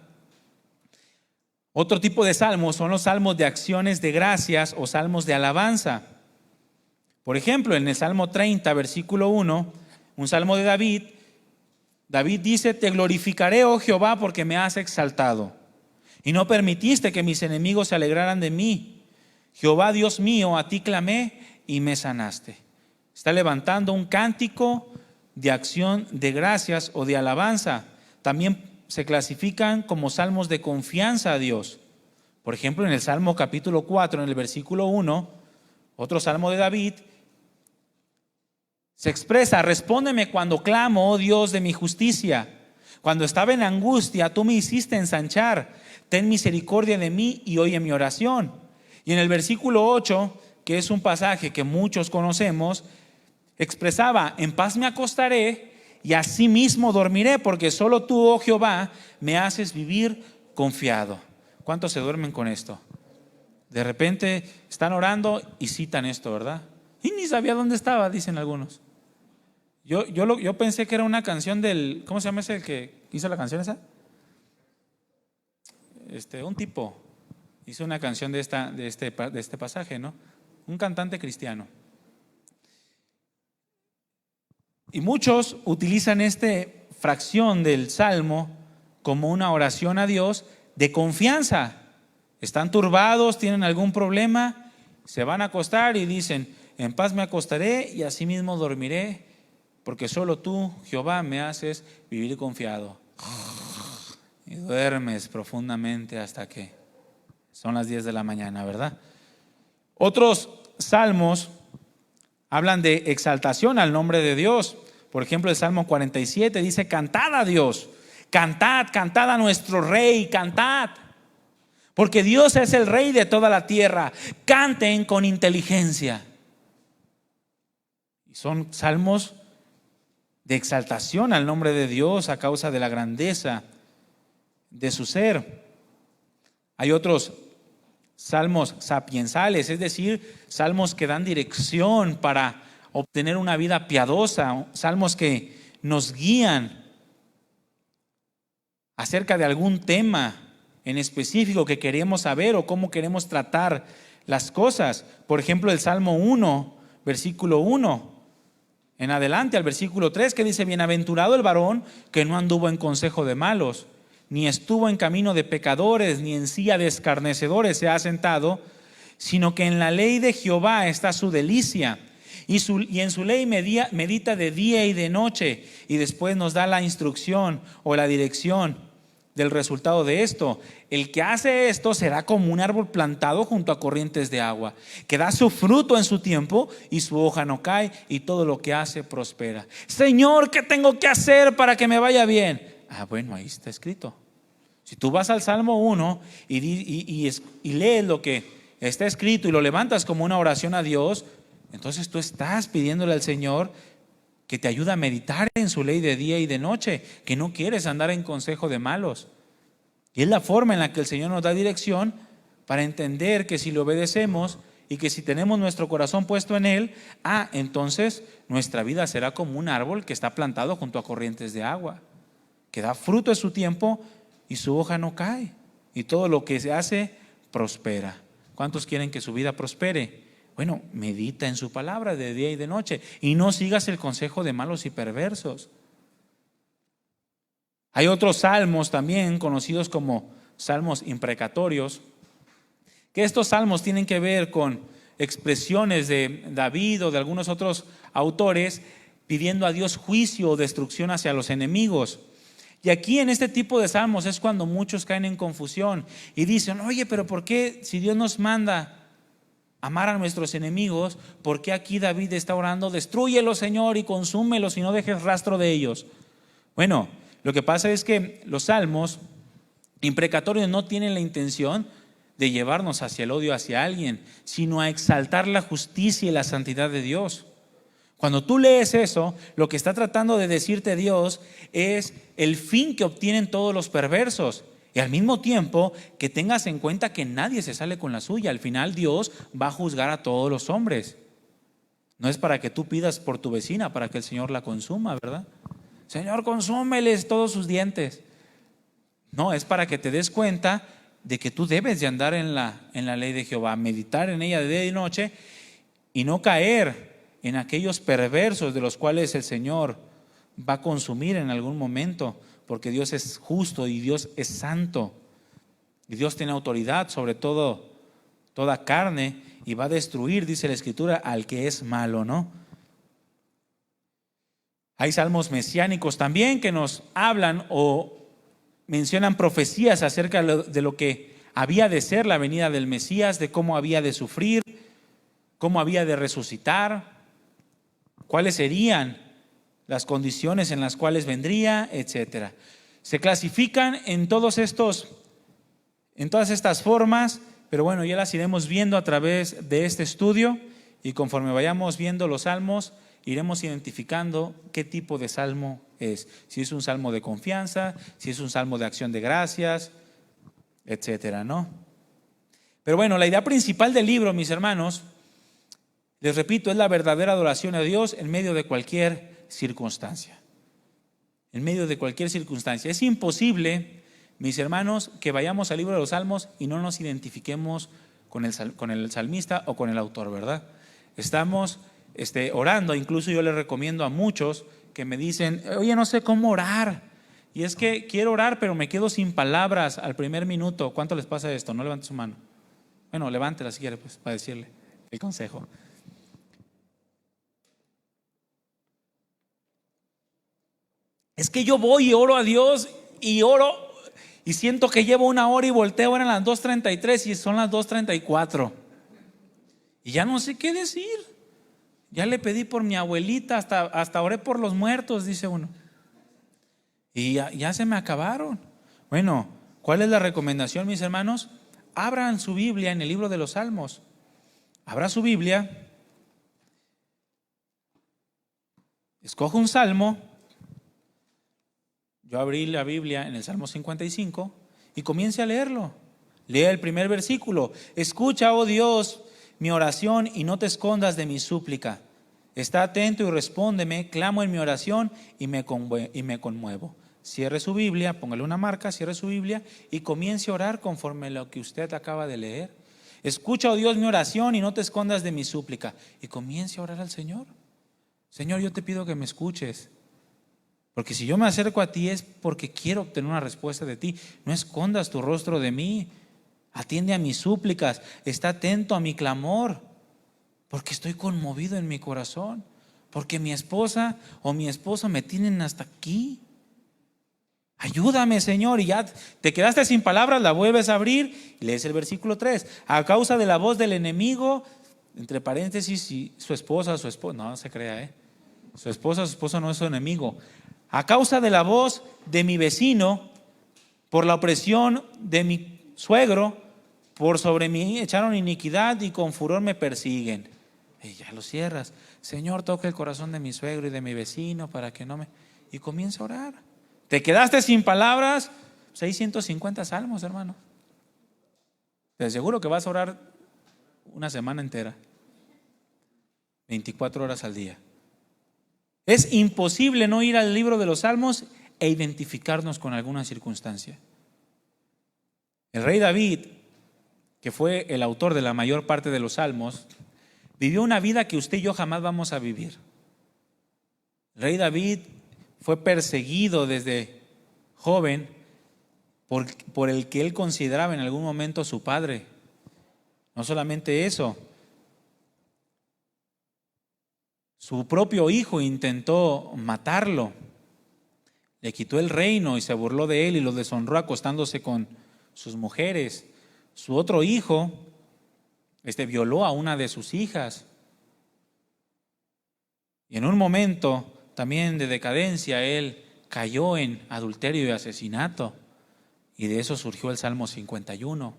Otro tipo de salmos son los salmos de acciones de gracias o salmos de alabanza. Por ejemplo, en el Salmo 30, versículo 1, un salmo de David, David dice: te glorificaré, oh Jehová, porque me has exaltado y no permitiste que mis enemigos se alegraran de mí. Jehová Dios mío, a ti clamé y me sanaste. Está levantando un cántico de acción de gracias o de alabanza. También se clasifican como salmos de confianza a Dios. Por ejemplo, en el Salmo capítulo 4, en el versículo 1, otro salmo de David, se expresa: respóndeme cuando clamo, oh Dios de mi justicia. Cuando estaba en angustia, tú me hiciste ensanchar. Ten misericordia de mí y oye mi oración. Y en el versículo 8, que es un pasaje que muchos conocemos, expresaba: en paz me acostaré y asimismo dormiré, porque solo tú, oh Jehová, me haces vivir confiado. ¿Cuántos se duermen con esto? De repente están orando y citan esto, ¿verdad? Y ni sabía dónde estaba, dicen algunos. Yo pensé que era una canción del, ¿cómo se llama ese el que hizo la canción esa? Un tipo hizo una canción de este pasaje, ¿no? Un cantante cristiano. Y muchos utilizan esta fracción del Salmo como una oración a Dios de confianza. Están turbados, tienen algún problema, se van a acostar y dicen: en paz me acostaré y asimismo dormiré, porque solo tú, Jehová, me haces vivir confiado. Y duermes profundamente hasta que son las 10 de la mañana, ¿verdad? Otros salmos hablan de exaltación al nombre de Dios. Por ejemplo, el Salmo 47 dice: cantad a Dios, cantad, cantad a nuestro Rey, cantad, porque Dios es el Rey de toda la tierra. Canten con inteligencia. Y son salmos de exaltación al nombre de Dios a causa de la grandeza de su ser. Hay otros salmos sapiensales, es decir, salmos que dan dirección para obtener una vida piadosa, salmos que nos guían acerca de algún tema en específico que queremos saber o cómo queremos tratar las cosas. Por ejemplo, el Salmo 1, versículo 1 en adelante al versículo 3, que dice: bienaventurado el varón que no anduvo en consejo de malos, ni estuvo en camino de pecadores, ni en silla de escarnecedores se ha sentado, sino que en la ley de Jehová está su delicia, y en su ley medita de día y de noche. Y después nos da la instrucción o la dirección del resultado de esto: el que hace esto será como un árbol plantado junto a corrientes de agua, que da su fruto en su tiempo y su hoja no cae, y todo lo que hace prospera. Señor, ¿qué tengo que hacer para que me vaya bien? Bueno, ahí está escrito. Si tú vas al Salmo 1 y lees lo que está escrito y lo levantas como una oración a Dios, entonces tú estás pidiéndole al Señor que te ayude a meditar en su ley de día y de noche, que no quieres andar en consejo de malos. Y es la forma en la que el Señor nos da dirección para entender que si le obedecemos y que si tenemos nuestro corazón puesto en Él, entonces nuestra vida será como un árbol que está plantado junto a corrientes de agua, que da fruto en su tiempo y su hoja no cae, y todo lo que se hace prospera. ¿Cuántos quieren que su vida prospere? Bueno, medita en su palabra de día y de noche y no sigas el consejo de malos y perversos. Hay otros salmos también conocidos como salmos imprecatorios, que estos salmos tienen que ver con expresiones de David o de algunos otros autores pidiendo a Dios juicio o destrucción hacia los enemigos. Y aquí en este tipo de salmos es cuando muchos caen en confusión y dicen: oye, pero ¿por qué, si Dios nos manda amar a nuestros enemigos, por qué aquí David está orando: destrúyelos, Señor, y consúmelos y no dejes rastro de ellos? Bueno, lo que pasa es que los salmos imprecatorios no tienen la intención de llevarnos hacia el odio hacia alguien, sino a exaltar la justicia y la santidad de Dios. Cuando tú lees eso, lo que está tratando de decirte Dios es el fin que obtienen todos los perversos, y al mismo tiempo que tengas en cuenta que nadie se sale con la suya. Al final Dios va a juzgar a todos los hombres. No es para que tú pidas por tu vecina para que el Señor la consuma, ¿verdad? Señor, consúmeles todos sus dientes. No, es para que te des cuenta de que tú debes de andar en la ley de Jehová, meditar en ella de día y noche, y no caer en aquellos perversos de los cuales el Señor va a consumir en algún momento, porque Dios es justo y Dios es santo, y Dios tiene autoridad sobre toda carne, y va a destruir, dice la Escritura, al que es malo, ¿no? Hay salmos mesiánicos también que nos hablan o mencionan profecías acerca de lo que había de ser la venida del Mesías, de cómo había de sufrir, cómo había de resucitar, cuáles serían las condiciones en las cuales vendría, etcétera. Se clasifican en todas estas formas, pero bueno, ya las iremos viendo a través de este estudio, y conforme vayamos viendo los salmos, iremos identificando qué tipo de salmo es. Si es un salmo de confianza, si es un salmo de acción de gracias, etcétera, ¿no? Pero bueno, la idea principal del libro, mis hermanos, les repito, es la verdadera adoración a Dios en medio de cualquier circunstancia. En medio de cualquier circunstancia. Es imposible, mis hermanos, que vayamos al libro de los Salmos y no nos identifiquemos con el salmista o con el autor, ¿verdad? Estamos orando, incluso yo les recomiendo a muchos que me dicen, oye, no sé cómo orar. Y es que quiero orar, pero me quedo sin palabras al primer minuto. ¿Cuánto les pasa esto? No levante su mano. Bueno, levántela si quiere, pues, para decirle el consejo. Es que yo voy y oro a Dios y oro y siento que llevo 1 hora y volteo, eran las 2:33 y son las 2:34. Y ya no sé qué decir. Ya le pedí por mi abuelita, hasta oré por los muertos, dice uno. Y ya se me acabaron. Bueno, ¿cuál es la recomendación, mis hermanos? Abran su Biblia en el libro de los Salmos. Abra su Biblia. Escoja un salmo. Yo abrí la Biblia en el Salmo 55 y comience a leerlo. Lea el primer versículo. Escucha, oh Dios, mi oración y no te escondas de mi súplica. Está atento y respóndeme. Clamo en mi oración y me conmuevo. Cierre su Biblia, póngale una marca, cierre su Biblia y comience a orar conforme a lo que usted acaba de leer. Escucha, oh Dios, mi oración y no te escondas de mi súplica. Y comience a orar al Señor. Señor, yo te pido que me escuches. Porque si yo me acerco a ti es porque quiero obtener una respuesta de ti. No escondas tu rostro de mí. Atiende a mis súplicas. Está atento a mi clamor. Porque estoy conmovido en mi corazón. Porque mi esposa o mi esposo me tienen hasta aquí. Ayúdame, Señor. Y ya te quedaste sin palabras, la vuelves a abrir y lees el versículo 3. A causa de la voz del enemigo, entre paréntesis, y su esposa, no se crea, su esposo no es su enemigo. A causa de la voz de mi vecino, por la opresión de mi suegro, por sobre mí echaron iniquidad y con furor me persiguen. Y ya lo cierras. Señor, toca el corazón de mi suegro y de mi vecino para que no me... Y comienza a orar. ¿Te quedaste sin palabras? 650 salmos, hermano. Te aseguro que vas a orar una semana entera. 24 horas al día. Es imposible no ir al libro de los Salmos e identificarnos con alguna circunstancia. El rey David, que fue el autor de la mayor parte de los Salmos, vivió una vida que usted y yo jamás vamos a vivir. El rey David fue perseguido desde joven por el que él consideraba en algún momento su padre. No solamente eso, su propio hijo intentó matarlo, le quitó el reino y se burló de él y lo deshonró acostándose con sus mujeres. Su otro hijo violó a una de sus hijas. Y en un momento también de decadencia, él cayó en adulterio y asesinato. Y de eso surgió el Salmo 51.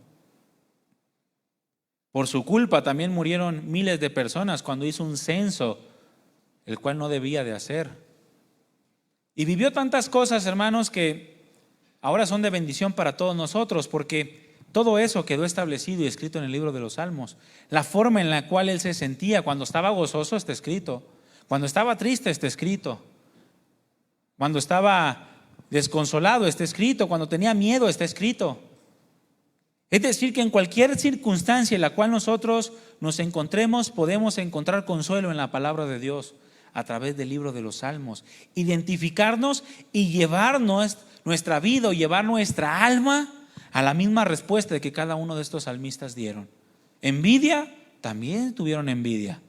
Por su culpa también murieron miles de personas cuando hizo un censo, el cual no debía de hacer. Y vivió tantas cosas, hermanos, que ahora son de bendición para todos nosotros, porque todo eso quedó establecido y escrito en el libro de los Salmos. La forma en la cual él se sentía cuando estaba gozoso está escrito. Cuando estaba triste está escrito. Cuando estaba desconsolado está escrito. Cuando tenía miedo está escrito. Es decir, que en cualquier circunstancia en la cual nosotros nos encontremos, podemos encontrar consuelo en la palabra de Dios a través del libro de los Salmos. Identificarnos y llevarnos nuestra vida o llevar nuestra alma a la misma respuesta que cada uno de estos salmistas dieron. Envidia, también tuvieron envidia.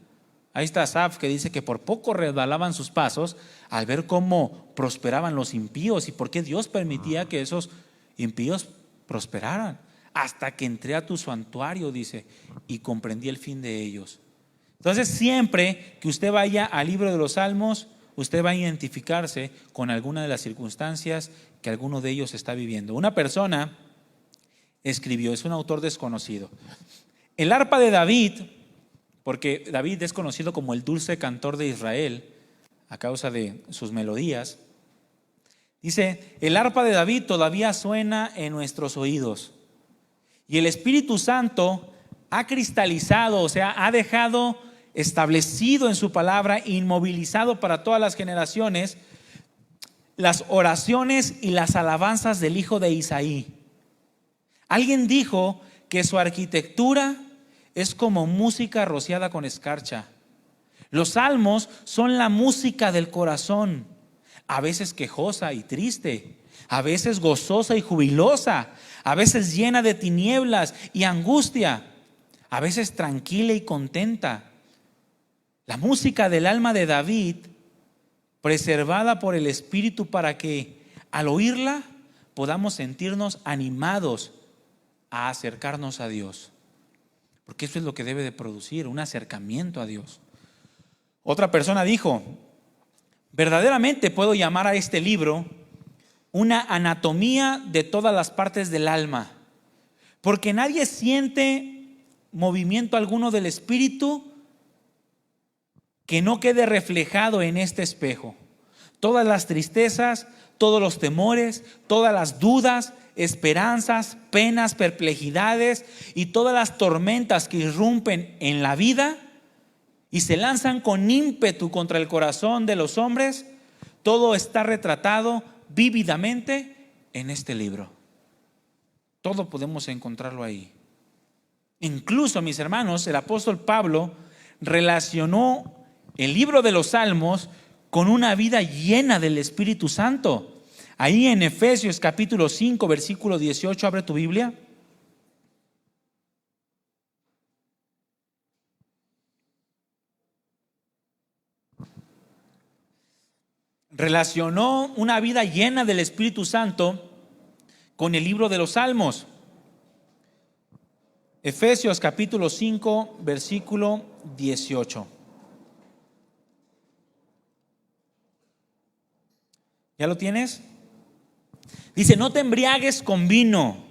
Ahí está Asaf, que dice que por poco resbalaban sus pasos al ver cómo prosperaban los impíos y por qué Dios permitía que esos impíos prosperaran. Hasta que entré a tu santuario, dice, y comprendí el fin de ellos. Entonces, siempre que usted vaya al libro de los Salmos, usted va a identificarse con alguna de las circunstancias que alguno de ellos está viviendo. Una persona escribió, es un autor desconocido, el arpa de David, porque David es conocido como el dulce cantor de Israel a causa de sus melodías. Dice, el arpa de David todavía suena en nuestros oídos y el Espíritu Santo ha cristalizado, o sea, ha dejado establecido en su palabra, inmovilizado para todas las generaciones, las oraciones y las alabanzas del hijo de Isaí. Alguien dijo que su arquitectura es como música rociada con escarcha. Los salmos son la música del corazón, a veces quejosa y triste, a veces gozosa y jubilosa, a veces llena de tinieblas y angustia, a veces tranquila y contenta. La música del alma de David, preservada por el Espíritu para que al oírla podamos sentirnos animados a acercarnos a Dios. Porque eso es lo que debe de producir, un acercamiento a Dios. Otra persona dijo, verdaderamente puedo llamar a este libro una anatomía de todas las partes del alma, porque nadie siente movimiento alguno del Espíritu que no quede reflejado en este espejo. Todas las tristezas, todos los temores, todas las dudas, esperanzas, penas, perplejidades y todas las tormentas que irrumpen en la vida y se lanzan con ímpetu contra el corazón de los hombres, todo está retratado vívidamente en este libro. Todo podemos encontrarlo ahí. Incluso, mis hermanos, el apóstol Pablo relacionó el libro de los Salmos con una vida llena del Espíritu Santo. Ahí en Efesios capítulo 5, versículo 18, abre tu Biblia. Relacionó una vida llena del Espíritu Santo con el libro de los Salmos. Efesios capítulo 5, versículo 18. ¿Ya lo tienes? Dice, no te embriagues con vino,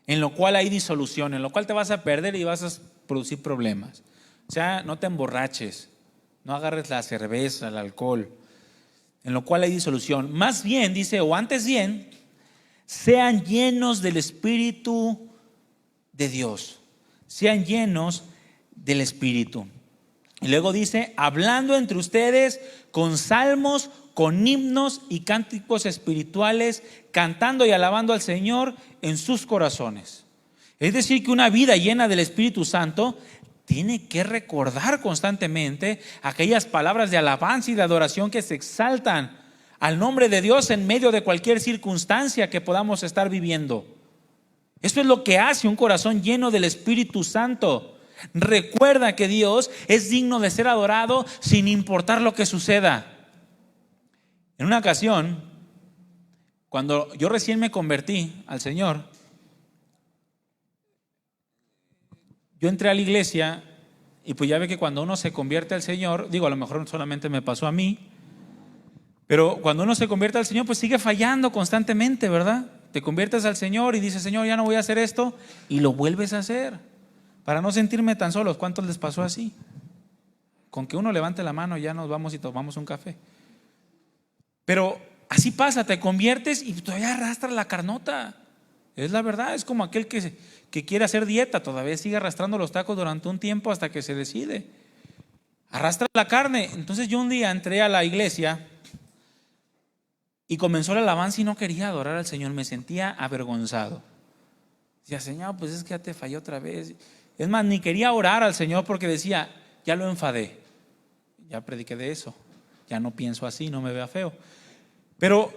en lo cual hay disolución, en lo cual te vas a perder y vas a producir problemas. O sea, no te emborraches, no agarres la cerveza, el alcohol, en lo cual hay disolución. Más bien, dice, o antes bien, sean llenos del Espíritu de Dios. Sean llenos del Espíritu. Y luego dice, hablando entre ustedes con salmos, con himnos y cánticos espirituales, cantando y alabando al Señor en sus corazones. Es decir, que una vida llena del Espíritu Santo tiene que recordar constantemente aquellas palabras de alabanza y de adoración que se exaltan al nombre de Dios en medio de cualquier circunstancia que podamos estar viviendo. Eso es lo que hace un corazón lleno del Espíritu Santo. Recuerda que Dios es digno de ser adorado sin importar lo que suceda. En una ocasión, cuando yo recién me convertí al Señor, yo entré a la iglesia y pues ya ve que cuando uno se convierte al Señor, digo, a lo mejor solamente me pasó a mí, pero cuando uno se convierte al Señor, pues sigue fallando constantemente, ¿verdad? Te conviertes al Señor y dices, Señor, ya no voy a hacer esto, y lo vuelves a hacer, para no sentirme tan solos. ¿Cuántos les pasó así? Con que uno levante la mano ya nos vamos y tomamos un café. Pero así pasa, te conviertes y todavía arrastras la carnota. Es la verdad, es como aquel que quiere hacer dieta, todavía sigue arrastrando los tacos durante un tiempo hasta que se decide. Arrastra la carne. Entonces yo un día entré a la iglesia y comenzó la alabanza y no quería adorar al Señor, me sentía avergonzado. Decía, Señor, pues es que ya te fallé otra vez. Es más, ni quería orar al Señor porque decía, ya lo enfadé, ya prediqué de eso, ya no pienso así, no me vea feo. Pero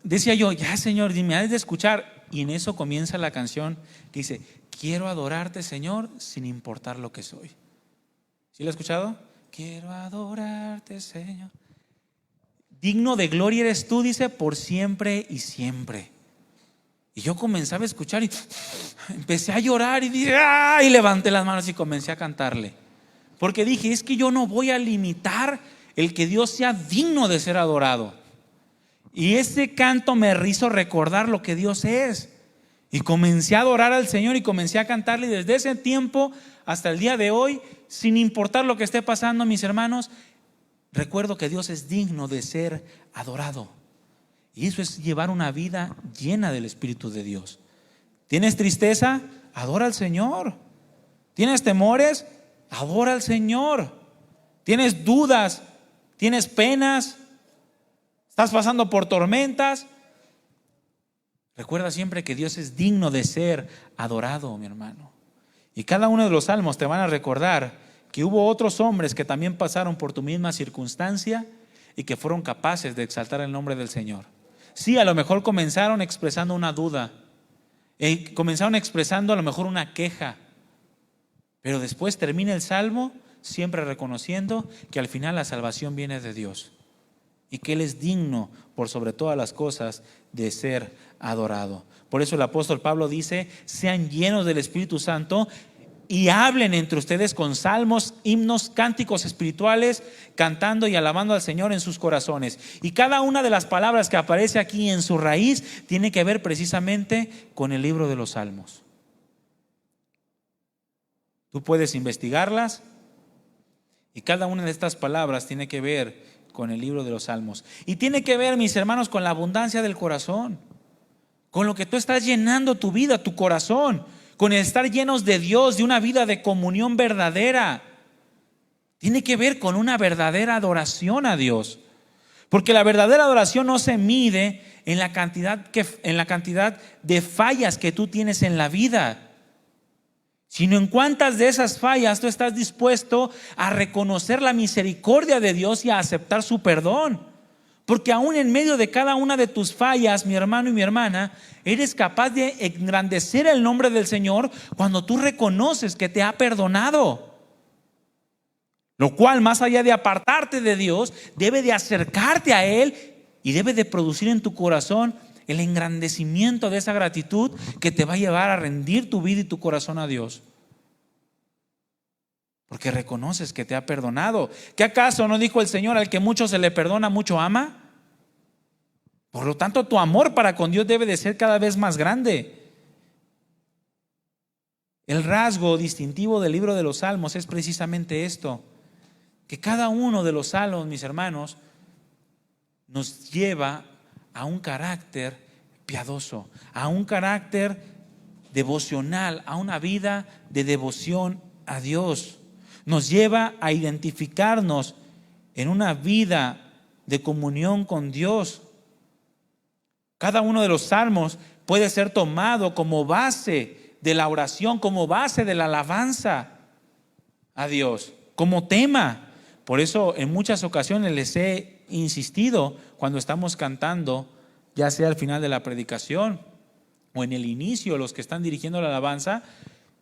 decía yo, ya Señor, me has de escuchar. Y en eso comienza la canción que dice, quiero adorarte, Señor, sin importar lo que soy. ¿Sí lo has escuchado? Quiero adorarte, Señor. Digno de gloria eres tú, dice, por siempre y siempre. Y yo comenzaba a escuchar y empecé a llorar y dije, ¡ah! Y levanté las manos y comencé a cantarle. Porque dije, es que yo no voy a limitar el que Dios sea digno de ser adorado. Y ese canto me hizo recordar lo que Dios es. Y comencé a adorar al Señor y comencé a cantarle. Y desde ese tiempo hasta el día de hoy, sin importar lo que esté pasando, mis hermanos, recuerdo que Dios es digno de ser adorado. Y eso es llevar una vida llena del Espíritu de Dios. ¿Tienes tristeza? Adora al Señor. ¿Tienes temores? Adora al Señor. ¿Tienes dudas? ¿Tienes penas? ¿Estás pasando por tormentas? Recuerda siempre que Dios es digno de ser adorado, mi hermano. Y cada uno de los salmos te van a recordar que hubo otros hombres que también pasaron por tu misma circunstancia y que fueron capaces de exaltar el nombre del Señor. Sí, a lo mejor comenzaron expresando una duda, comenzaron expresando a lo mejor una queja, pero después termina el salmo siempre reconociendo que al final la salvación viene de Dios y que Él es digno por sobre todas las cosas de ser adorado. Por eso el apóstol Pablo dice: sean llenos del Espíritu Santo y hablen entre ustedes con salmos, himnos, cánticos espirituales, cantando y alabando al Señor en sus corazones. Y cada una de las palabras que aparece aquí en su raíz tiene que ver precisamente con el libro de los salmos. Tú puedes investigarlas y cada una de estas palabras tiene que ver con el libro de los salmos. Y tiene que ver, mis hermanos, con la abundancia del corazón, con lo que tú estás llenando tu vida, tu corazón, con el estar llenos de Dios, de una vida de comunión verdadera. Tiene que ver con una verdadera adoración a Dios, porque la verdadera adoración no se mide en la cantidad de fallas que tú tienes en la vida, sino en cuántas de esas fallas tú estás dispuesto a reconocer la misericordia de Dios y a aceptar su perdón. Porque aún en medio de cada una de tus fallas, mi hermano y mi hermana, eres capaz de engrandecer el nombre del Señor cuando tú reconoces que te ha perdonado. Lo cual, más allá de apartarte de Dios, debe de acercarte a Él y debe de producir en tu corazón el engrandecimiento de esa gratitud que te va a llevar a rendir tu vida y tu corazón a Dios. Porque reconoces que te ha perdonado. ¿Qué acaso no dijo el Señor: al que mucho se le perdona, mucho ama? Por lo tanto, tu amor para con Dios debe de ser cada vez más grande. El rasgo distintivo del libro de los Salmos es precisamente esto: que cada uno de los salmos, mis hermanos, nos lleva a un carácter piadoso, a un carácter devocional, a una vida de devoción a Dios. Nos lleva a identificarnos en una vida de comunión con Dios. Cada uno de los salmos puede ser tomado como base de la oración, como base de la alabanza a Dios, como tema. Por eso en muchas ocasiones les he insistido cuando estamos cantando, ya sea al final de la predicación o en el inicio, los que están dirigiendo la alabanza,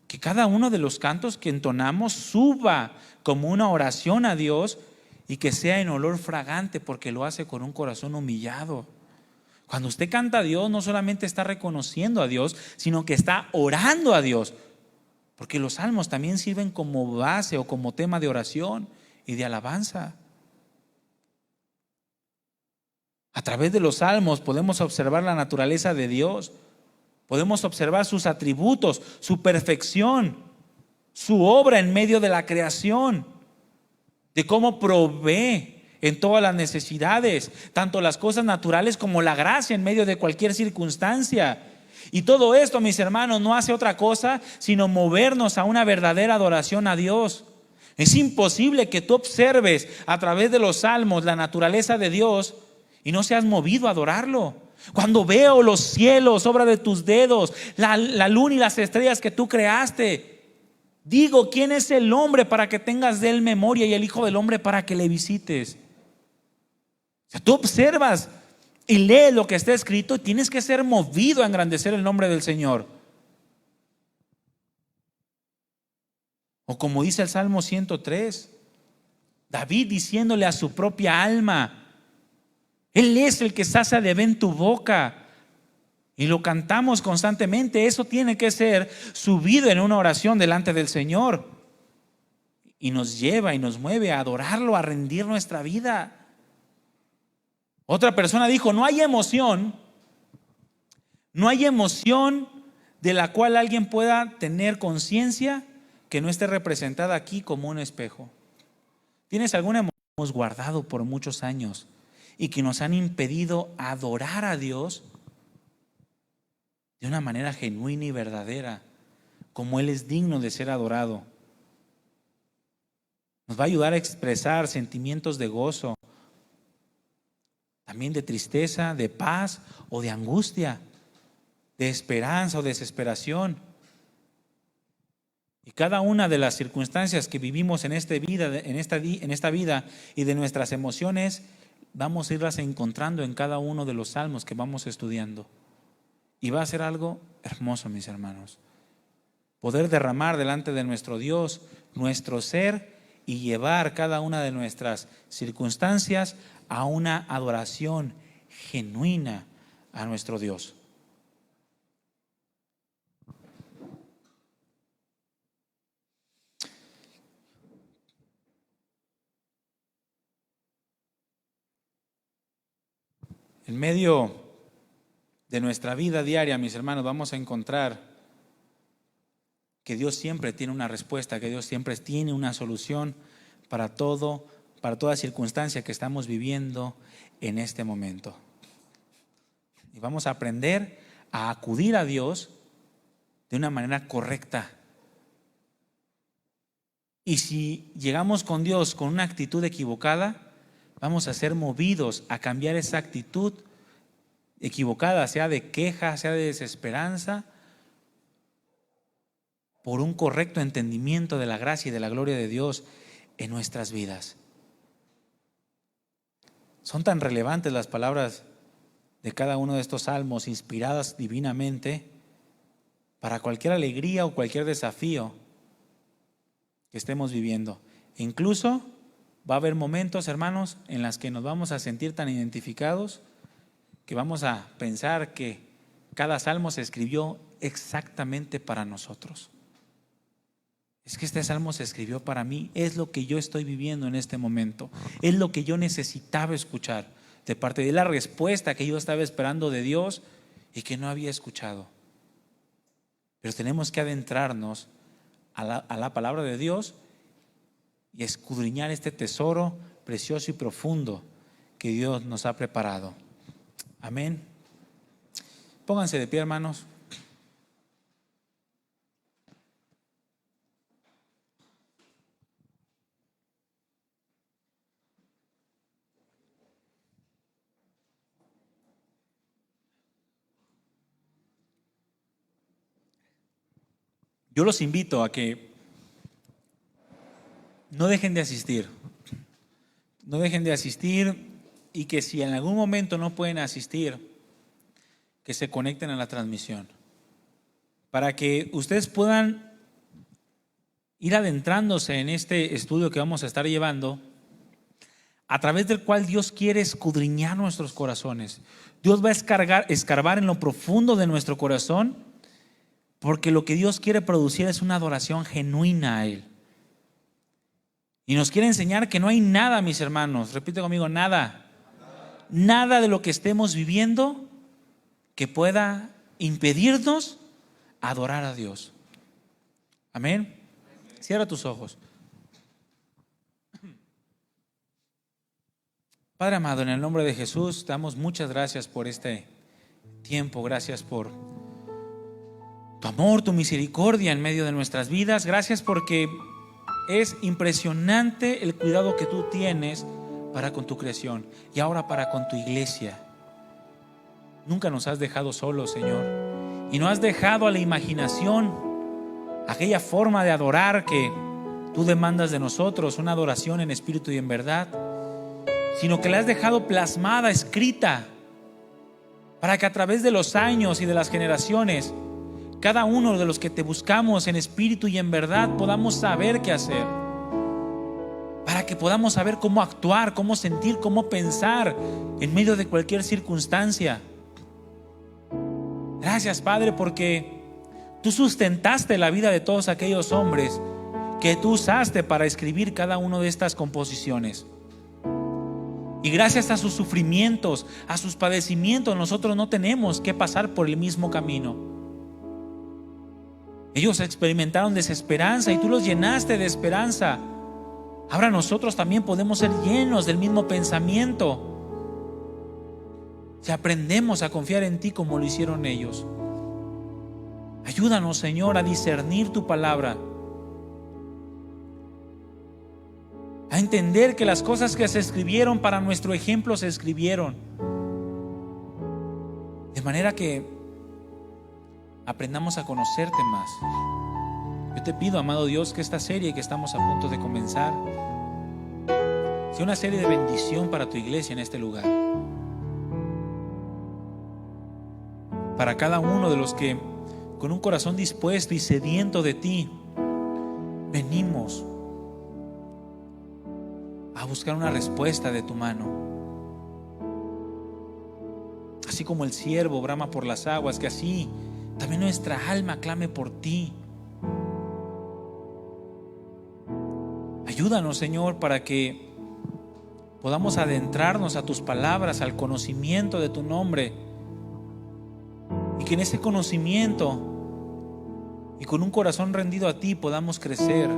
que cada uno de los cantos que entonamos suba como una oración a Dios y que sea en olor fragante, porque lo hace con un corazón humillado. Cuando usted canta a Dios, no solamente está reconociendo a Dios, sino que está orando a Dios, porque los salmos también sirven como base o como tema de oración y de alabanza. A través de los salmos podemos observar la naturaleza de Dios. Podemos observar sus atributos, su perfección, su obra en medio de la creación, de cómo provee en todas las necesidades, tanto las cosas naturales como la gracia en medio de cualquier circunstancia. Y todo esto, mis hermanos, no hace otra cosa sino movernos a una verdadera adoración a Dios. Es imposible que tú observes a través de los salmos la naturaleza de Dios y no seas movido a adorarlo. Cuando veo los cielos, obra de tus dedos, la luna y las estrellas que tú creaste, digo: ¿quién es el hombre para que tengas de él memoria, y el hijo del hombre para que le visites? O sea, tú observas y lees lo que está escrito y tienes que ser movido a engrandecer el nombre del Señor. O como dice el Salmo 103, David diciéndole a su propia alma: Él es el que sacia de bien tu boca. Y lo cantamos constantemente. Eso tiene que ser subido en una oración delante del Señor. Y nos lleva y nos mueve a adorarlo, a rendir nuestra vida. Otra persona dijo, no hay emoción de la cual alguien pueda tener conciencia que no esté representada aquí como un espejo. ¿Tienes alguna emoción que hemos guardado por muchos años y que nos han impedido adorar a Dios de una manera genuina y verdadera, como Él es digno de ser adorado? Nos va a ayudar a expresar sentimientos de gozo, también de tristeza, de paz o de angustia, de esperanza o desesperación. Y cada una de las circunstancias que vivimos en esta vida y de nuestras emociones, vamos a irlas encontrando en cada uno de los salmos que vamos estudiando. Y va a ser algo hermoso, mis hermanos, poder derramar delante de nuestro Dios nuestro ser y llevar cada una de nuestras circunstancias a una adoración genuina a nuestro Dios. En medio de nuestra vida diaria, mis hermanos, vamos a encontrar que Dios siempre tiene una respuesta, que Dios siempre tiene una solución para todo, para toda circunstancia que estamos viviendo en este momento. Y vamos a aprender a acudir a Dios de una manera correcta. Y si llegamos con Dios con una actitud equivocada, vamos a ser movidos a cambiar esa actitud equivocada, sea de queja, sea de desesperanza, por un correcto entendimiento de la gracia y de la gloria de Dios en nuestras vidas. Son tan relevantes las palabras de cada uno de estos salmos, inspiradas divinamente, para cualquier alegría o cualquier desafío que estemos viviendo. Incluso va a haber momentos, hermanos, en los que nos vamos a sentir tan identificados que vamos a pensar que cada salmo se escribió exactamente para nosotros. Es que este salmo se escribió para mí, es lo que yo estoy viviendo en este momento, es lo que yo necesitaba escuchar de parte de la respuesta que yo estaba esperando de Dios y que no había escuchado. Pero tenemos que adentrarnos a la palabra de Dios y escudriñar este tesoro precioso y profundo que Dios nos ha preparado. Amén. Pónganse de pie, hermanos. Yo los invito a que no dejen de asistir. No dejen de asistir y que si en algún momento no pueden asistir, que se conecten a la transmisión. Para que ustedes puedan ir adentrándose en este estudio que vamos a estar llevando, a través del cual Dios quiere escudriñar nuestros corazones. Dios va a escarbar en lo profundo de nuestro corazón, porque lo que Dios quiere producir es una adoración genuina a Él. Y nos quiere enseñar que no hay nada, mis hermanos, repite conmigo, nada de lo que estemos viviendo que pueda impedirnos adorar a Dios. Amén. Cierra tus ojos. Padre amado, en el nombre de Jesús, damos muchas gracias por este tiempo. Gracias por tu amor, tu misericordia en medio de nuestras vidas. Gracias porque es impresionante el cuidado que tú tienes para con tu creación y ahora para con tu iglesia. Nunca nos has dejado solos, Señor, y no has dejado a la imaginación aquella forma de adorar que tú demandas de nosotros, una adoración en espíritu y en verdad, sino que la has dejado plasmada, escrita, para que a través de los años y de las generaciones, cada uno de los que te buscamos en espíritu y en verdad podamos saber qué hacer, para que podamos saber cómo actuar, cómo sentir, cómo pensar en medio de cualquier circunstancia. Gracias, Padre, porque tú sustentaste la vida de todos aquellos hombres que tú usaste para escribir cada una de estas composiciones. Y gracias a sus sufrimientos, a sus padecimientos, nosotros no tenemos que pasar por el mismo camino. Ellos experimentaron desesperanza y tú los llenaste de esperanza. Ahora nosotros también podemos ser llenos del mismo pensamiento si aprendemos a confiar en ti como lo hicieron ellos. Ayúdanos, Señor, a discernir tu palabra, a entender que las cosas que se escribieron para nuestro ejemplo se escribieron, de manera que aprendamos a conocerte más. Yo te pido, amado Dios, que esta serie que estamos a punto de comenzar sea una serie de bendición para tu iglesia en este lugar, para cada uno de los que con un corazón dispuesto y sediento de ti venimos a buscar una respuesta de tu mano. Así como el ciervo brama por las aguas, que así también nuestra alma clame por ti. Ayúdanos, Señor, para que podamos adentrarnos a tus palabras, al conocimiento de tu nombre, y que en ese conocimiento y con un corazón rendido a ti podamos crecer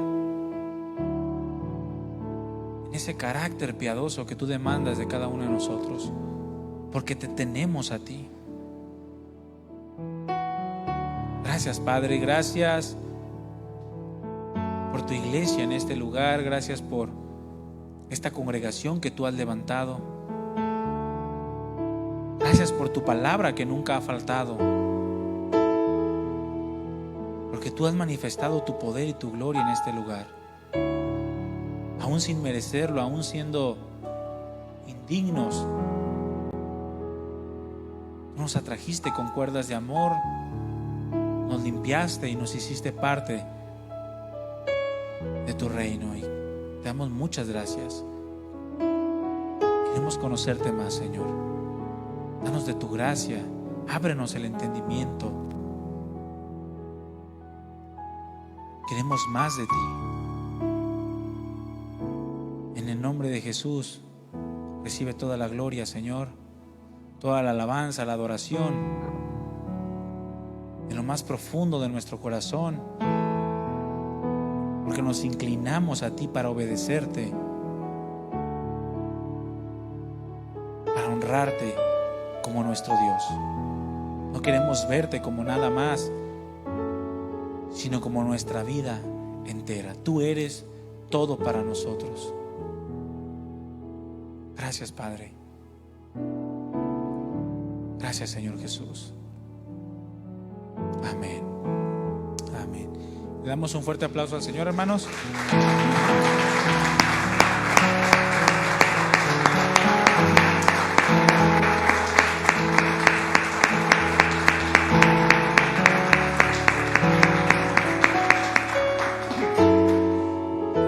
en ese carácter piadoso que tú demandas de cada uno de nosotros, porque te tenemos a ti. Gracias, Padre, gracias por tu iglesia en este lugar, gracias por esta congregación que tú has levantado. Gracias por tu palabra que nunca ha faltado, porque tú has manifestado tu poder y tu gloria en este lugar, aún sin merecerlo, aún siendo indignos. Tú nos atrajiste con cuerdas de amor, nos limpiaste y nos hiciste parte de tu reino, y te damos muchas gracias. Queremos conocerte más, Señor. Danos de tu gracia, ábrenos el entendimiento. Queremos más de ti. En el nombre de Jesús, recibe toda la gloria, Señor, toda la alabanza, la adoración, en lo más profundo de nuestro corazón, porque nos inclinamos a ti para obedecerte, para honrarte como nuestro Dios. No queremos verte como nada más, sino como nuestra vida entera. Tú eres todo para nosotros. Gracias, Padre. Gracias, Señor Jesús. Amén. Amén. Le damos un fuerte aplauso al Señor, hermanos.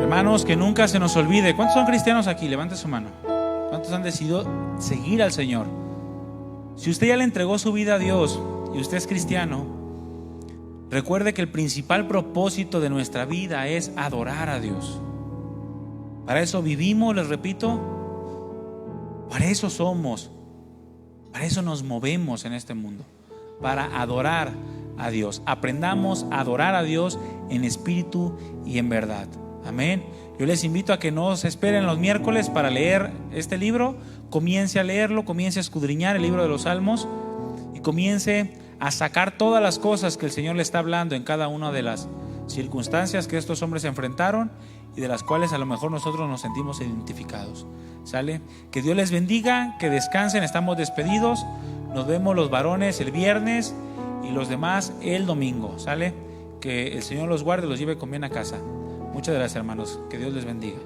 Hermanos, que nunca se nos olvide. ¿Cuántos son cristianos aquí? Levante su mano. ¿Cuántos han decidido seguir al Señor? Si usted ya le entregó su vida a Dios y usted es cristiano, recuerde que el principal propósito de nuestra vida es adorar a Dios. Para eso vivimos, les repito, para eso somos, para eso nos movemos en este mundo, para adorar a Dios. Aprendamos a adorar a Dios en espíritu y en verdad. Amén. Yo les invito a que no se esperen los miércoles para leer este libro. Comience a leerlo, comience a escudriñar el libro de los Salmos y comience a sacar todas las cosas que el Señor le está hablando en cada una de las circunstancias que estos hombres enfrentaron y de las cuales a lo mejor nosotros nos sentimos identificados. ¿Sale? Que Dios les bendiga, que descansen, estamos despedidos. Nos vemos los varones el viernes y los demás el domingo. ¿Sale? Que el Señor los guarde y los lleve con bien a casa. Muchas gracias, hermanos. Que Dios les bendiga.